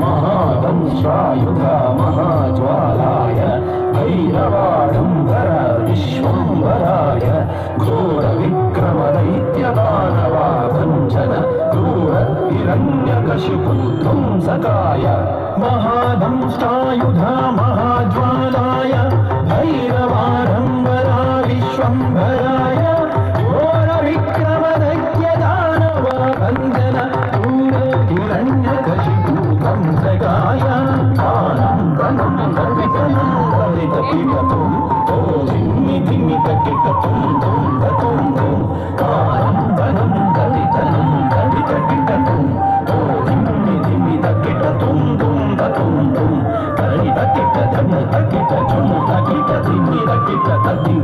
महादंश्रायुध महाज्वालाय भैरवाडम्बर विश्वम्भराय घोर विक्रम दैत्यदानवा भञ्जन क्रूर हिरण्यकशिपुध्वंसकाय महादंष्ट्रायुध महाज्वालाय भैरवाडम्बर विश्वम्भराय